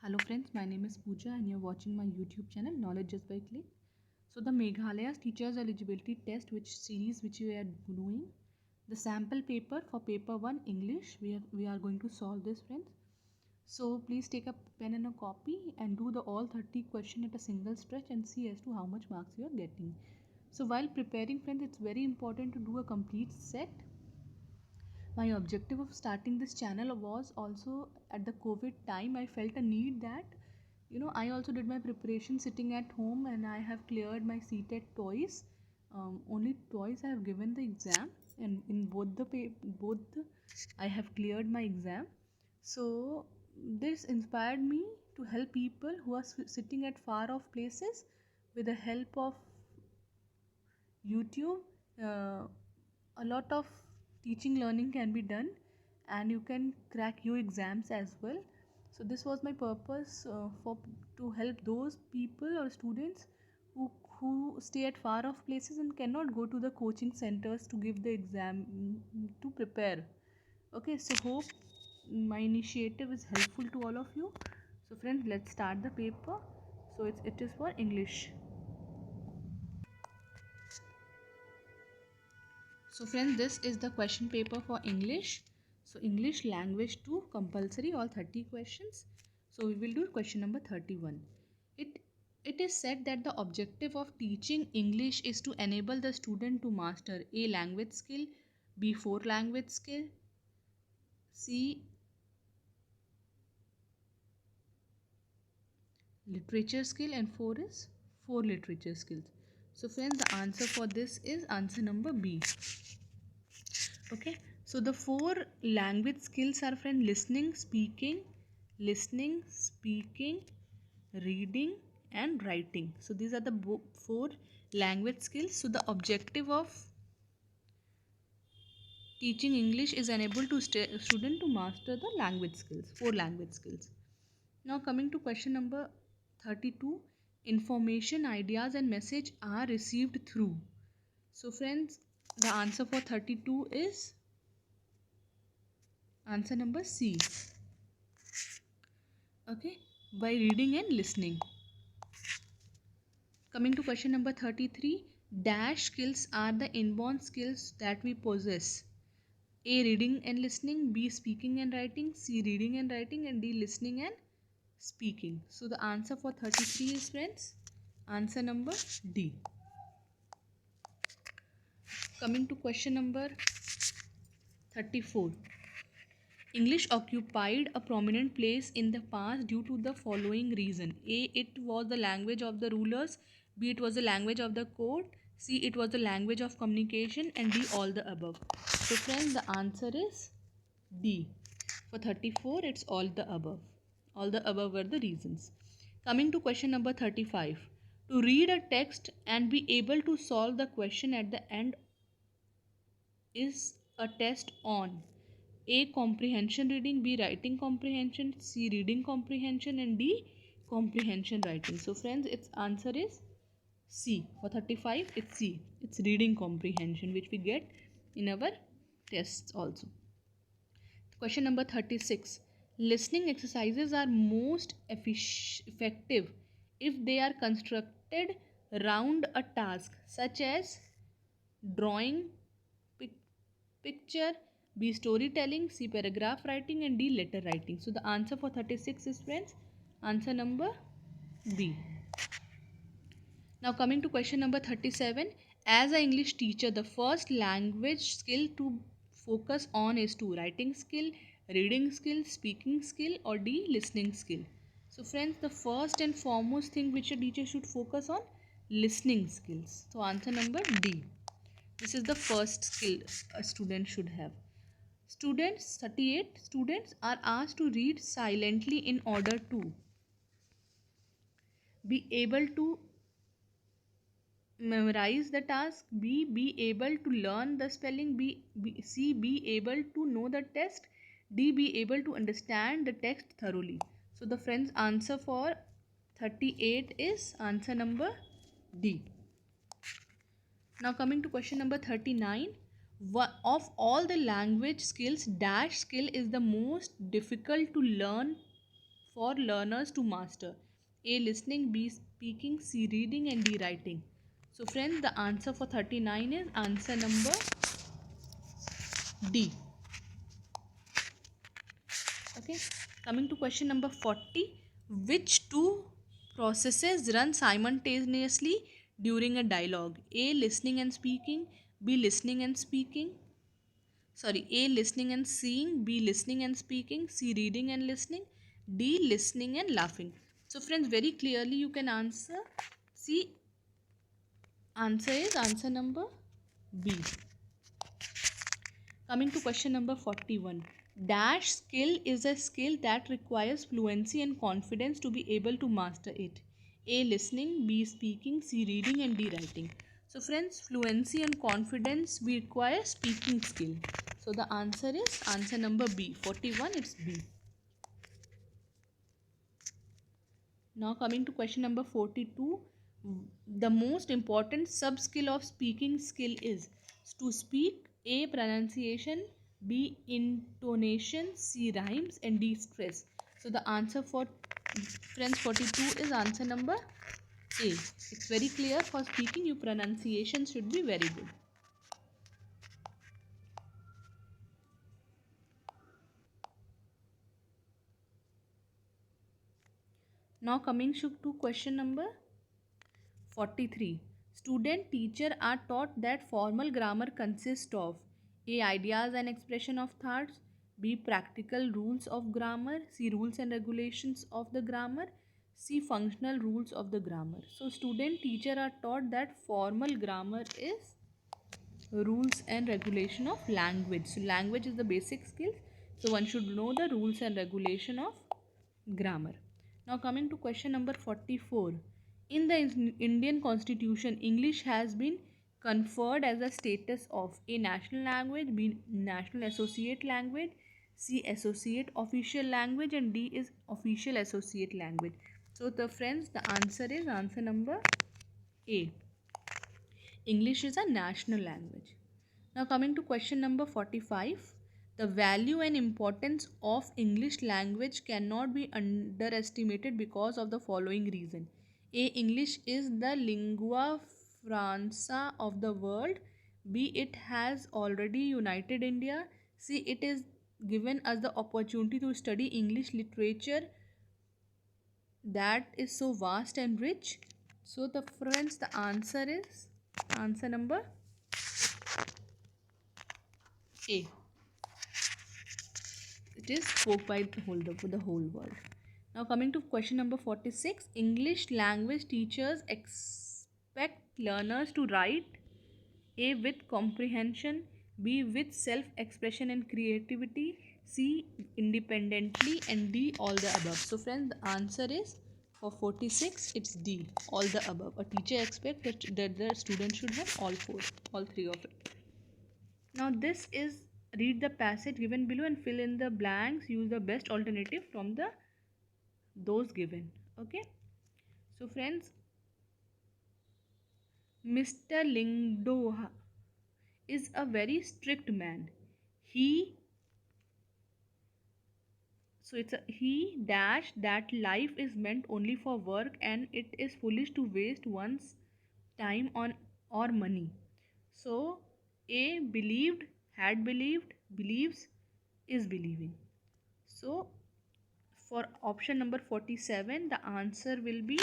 Hello friends, my name is Pooja and you're watching my YouTube channel Knowledge Just by Click. So the Meghalaya's Teachers Eligibility Test which we are doing, the sample paper for paper 1 English, we are going to solve this friends. So please take a pen and a copy and do the all 30 question at a single stretch and see as to how much marks you are getting. So while preparing friends, it's very important to do a complete set. My objective of starting this channel was also at the COVID time. I felt a need that I also did my preparation sitting at home, and I have cleared my CTET twice. Only twice I have given the exam, and in I have cleared my exam. So this inspired me to help people who are sitting at far off places with the help of YouTube. A lot of teaching learning can be done, and you can crack your exams as well. So this was my purpose, for to help those people or students who stay at far off places and cannot go to the coaching centers to give the exam, to prepare. Okay, so hope my initiative is helpful to all of you. So friends, let's start the paper. So it is for English. So friends, this is the question paper for English. So English language 2 compulsory, all 30 questions. So we will do question number 31. It it is said that the objective of teaching English is to enable the student to master A language skill, B 4 language skill, C literature skill, and 4 is 4 literature skills. So friends, the answer for this is answer number B. Okay, so the 4 language skills are friend listening, speaking, reading, and writing. So these are the 4 language skills. So the objective of teaching English is enable to student to master the language skills, 4 language skills. Now coming to question number 32, information, ideas, and message are received through. So friends, the answer for 32 is answer number C. Okay, by reading and listening. Coming to question number 33, dash skills are the inborn skills that we possess. A, reading and listening, B, speaking and writing, C, reading and writing, and D, listening and speaking. So the answer for 33 is friends answer number D. Coming to question number 34, English occupied a prominent place in the past due to the following reason. A, it was the language of the rulers. B, it was the language of the court. C, it was the language of communication. And D, all the above. So friends, the answer is D. For 34, it's all the above. All the above were the reasons. Coming to question number 35. To read a text and be able to solve the question at the end is a test on A, comprehension reading, B, writing comprehension, C, reading comprehension, and D, comprehension writing. So friends, its answer is C. For 35, it's C. It's reading comprehension, which we get in our tests also. Question number 36. Listening exercises are most effective if they are constructed around a task such as drawing, picture, B, storytelling, C, paragraph writing, and D, letter writing. So the answer for 36 is friends answer number B. Now coming to question number 37. As an English teacher, the first language skill to focus on is to writing skill, reading skill, speaking skill, or D, listening skill. So friends, the first and foremost thing which a teacher should focus on, listening skills. So answer number D. This is the first skill a student should have. 38 students are asked to read silently in order to be able to memorize the task, B, be able to learn the spelling, C, be able to know the text, D, be able to understand the text thoroughly. So the friends answer for 38 is answer number D. Now coming to question number 39. Of all the language skills, dash skill is the most difficult to learn for learners to master? A. Listening, B. Speaking, C. Reading, and D. Writing. So friends, the answer for 39 is answer number D. Okay, coming to question number 40. Which two processes run simultaneously during a dialogue? A. Listening and speaking, B. Listening and speaking. A. Listening and seeing, B. Listening and speaking, C. Reading and listening, D. Listening and laughing. So friends, very clearly you can answer C. Answer is answer number B. Coming to question number 41. Dash skill is a skill that requires fluency and confidence to be able to master it. A. Listening, B. Speaking, C. Reading, and D. Writing. So friends, fluency and confidence we require speaking skill. So the answer is answer number B. 41, it's B. Now coming to question number 42. The most important sub skill of speaking skill is to speak. A. Pronunciation, B. Intonation, C. Rhymes, and D. Stress. So the answer for friends 42 is answer number A. It's very clear, for speaking your pronunciation should be very good. Now coming to question number 43. Student teacher are taught that formal grammar consists of A. Ideas and expression of thoughts, B. Practical rules of grammar, C. Rules and regulations of the grammar, C. Functional rules of the grammar. So student teacher are taught that formal grammar is rules and regulation of language. So language is the basic skill. So one should know the rules and regulation of grammar. Now coming to question number 44. In the Indian Constitution, English has been conferred as a status of A. National language, B. National associate language, C. Associate official language, and D is official associate language. So the friends, the answer is answer number A. English is a national language. Now coming to question number 45. The value and importance of English language cannot be underestimated because of the following reason. A. English is the lingua franca of the world. B. It has already united India. C. It is given us the opportunity to study English literature that is so vast and rich. So the friends, the answer is answer number A. It is spoke by the whole world. Now coming to question number 46. English language teachers expect learners to write A. with comprehension, B. with self-expression and creativity, C. independently, and D. all the above. So friends, the answer is for 46, it's D, all the above. A teacher expects that the student should have all three of it. Now this is read the passage given below and fill in the blanks. Use the best alternative from those given. Okay. So friends, Mr. Lingdo is a very strict man. He he dash that life is meant only for work and it is foolish to waste one's time on or money. So A. Believed, had believed, believes, is believing. So for option number 47, the answer will be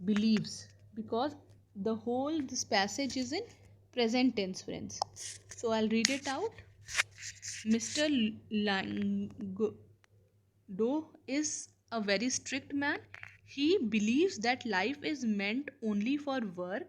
believes, because the whole this passage is in present tense, friends. So I'll read it out. Mr. Langdo is a very strict man. He believes that life is meant only for work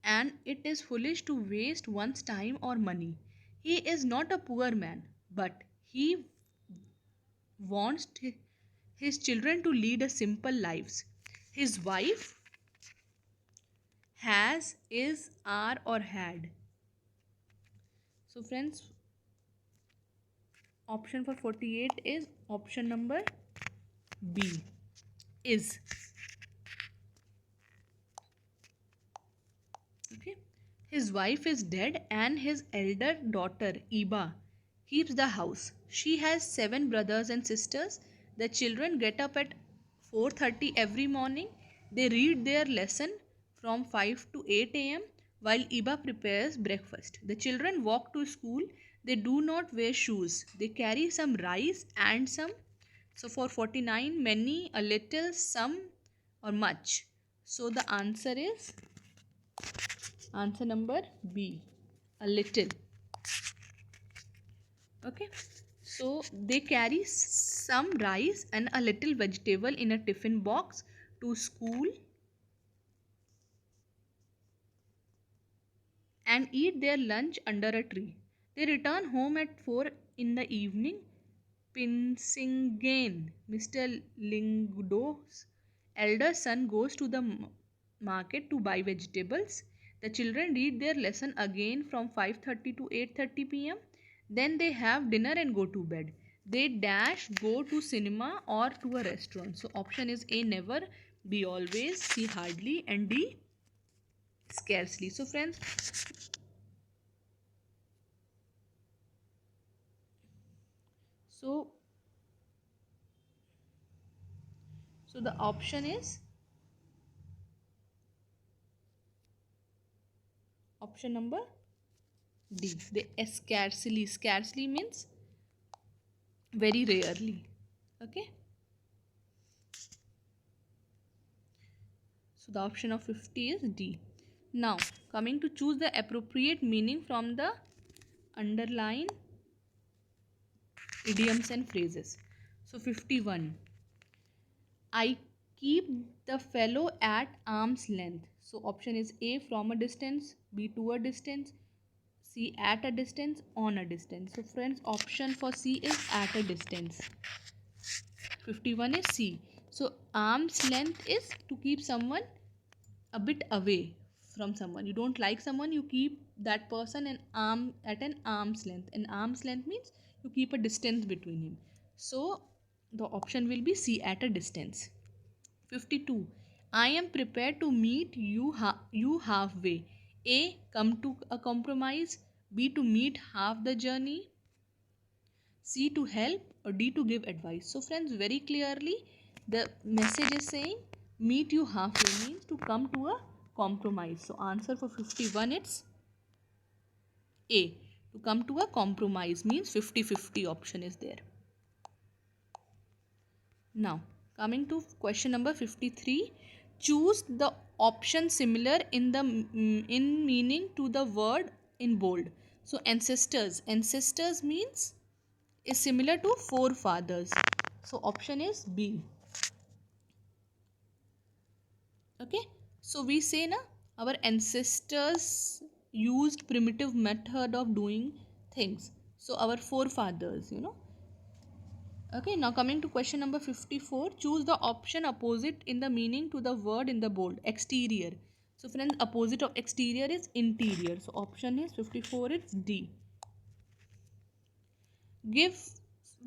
and it is foolish to waste one's time or money. He is not a poor man, but he wants his children to lead a simple lives. His wife has, is, are, or had. So friends, option for 48 is option number B, is. Okay. His wife is dead and his elder daughter Iba keeps the house. She has 7 brothers and sisters. The children get up at 4:30 every morning. They read their lesson from 5 to 8 a.m. while Iba prepares breakfast. The children walk to school. They do not wear shoes. They carry some rice and some. So for 49, many, a little, some, or much. So the answer is answer number B, a little. Okay, so they carry some rice and a little vegetable in a tiffin box to school and eat their lunch under a tree. They return home at 4 in the evening. Pinsingen, Mr. Lingdo's elder son, goes to the market to buy vegetables. The children read their lesson again from 5:30 to 8:30 p.m. Then they have dinner and go to bed. They dash go to cinema or to a restaurant. So option is A, never, B, always, C, hardly, and D, scarcely. So friends, so the option is option number D. They scarcely. Scarcely means very rarely. Okay. So the option of 50 is D. Now coming to choose the appropriate meaning from the underlined idioms and phrases. So 51. I keep the fellow at arm's length. So option is A, from a distance, B, to a distance, C, at a distance, on a distance. So friends, option for C is at a distance. 51 is C. So arm's length is to keep someone a bit away from someone. You don't like someone, you keep that person at an arm's length. An arm's length means you keep a distance between him. So the option will be C, at a distance. 52. I am prepared to meet you halfway. A, come to a compromise. B, to meet half the journey. C, to help, or D, to give advice. So friends, very clearly the message is saying meet you halfway means to come to a compromise. So answer for 51 it's A, to come to a compromise means 50-50 option is there. Now coming to question number 53, choose the option similar in the in meaning to the word in bold. So ancestors means is similar to forefathers. So option is B. Okay, so we say na our ancestors used primitive method of doing things. So our forefathers, Okay, now coming to question number 54, choose the option opposite in the meaning to the word in the bold. Exterior. So friends, opposite of exterior is interior. So option is 54, it's D. Give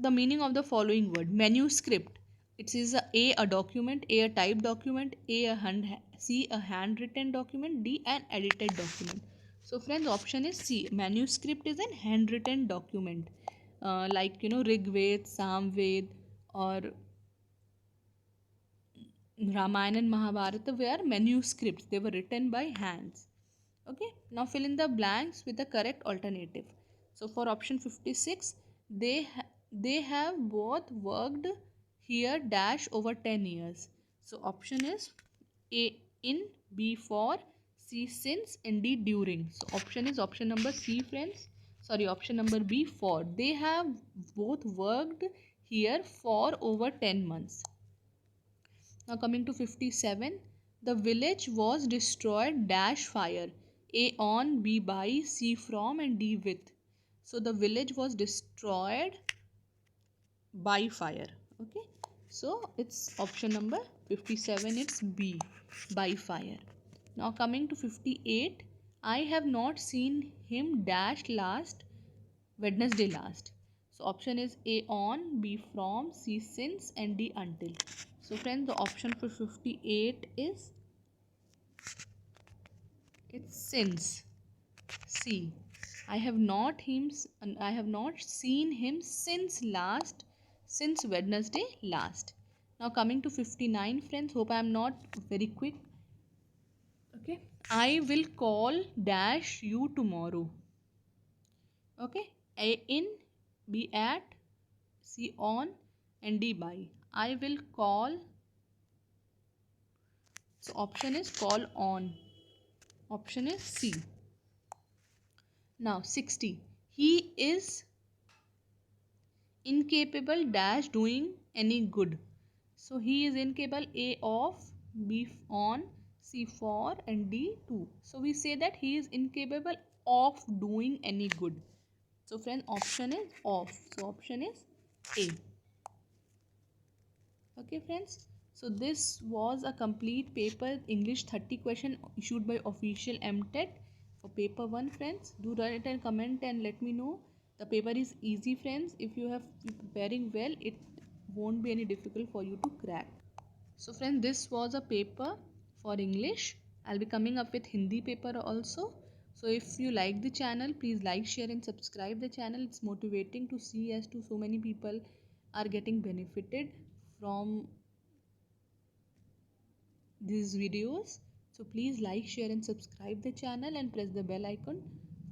the meaning of the following word. Manuscript. It is a document, A, a typed document, C, a handwritten document, D, an edited document. So friends, option is C. Manuscript is a handwritten document. Like Rig Ved, Sam Ved, or Ramayana and Mahabharata were manuscripts. They were written by hands. Okay, now fill in the blanks with the correct alternative. So for option 56, they have both worked here dash over 10 years. So option is A, in, B, for, C, since, and D, during. So option is option number C, friends. Sorry, option number B, for. They have both worked here for over 10 months. Now coming to 57, the village was destroyed dash fire. A, on, B, by, C, from, and D, with. So the village was destroyed by fire. Okay, so it's option number 57, it's B, by fire. Now coming to 58, I have not seen him dash last Wednesday last. So option is A, on, B, from, C, since, and D, until. So friends, the option for 58 is it's since. C. I have not seen him since last since Wednesday last. Now coming to 59 friends, hope I am not very quick. Okay, I will call dash you tomorrow. Okay, A in, B at, C on, and D by. I will call. So option is call on. Option is C. Now 60. He is incapable dash doing any good. So he is incapable, A of, B on, C for, and D to. So we say that he is incapable of doing any good. So friends, option is off. So option is A. Okay friends. So this was a complete paper English 30 question issued by official MTET for paper 1 friends. Do write and comment and let me know. The paper is easy friends. If you have preparing well, it won't be any difficult for you to crack. So friends, this was a paper for English. I'll be coming up with Hindi paper also. So if you like the channel, please like, share and subscribe the channel. It's motivating to see as to so many people are getting benefited from these videos. So please like, share and subscribe the channel and press the bell icon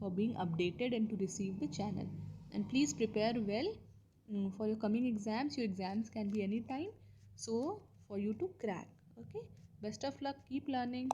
for being updated and to receive the channel. And please prepare well for your coming exams. Your exams can be anytime. So for you to crack. Okay. Best of luck. Keep learning.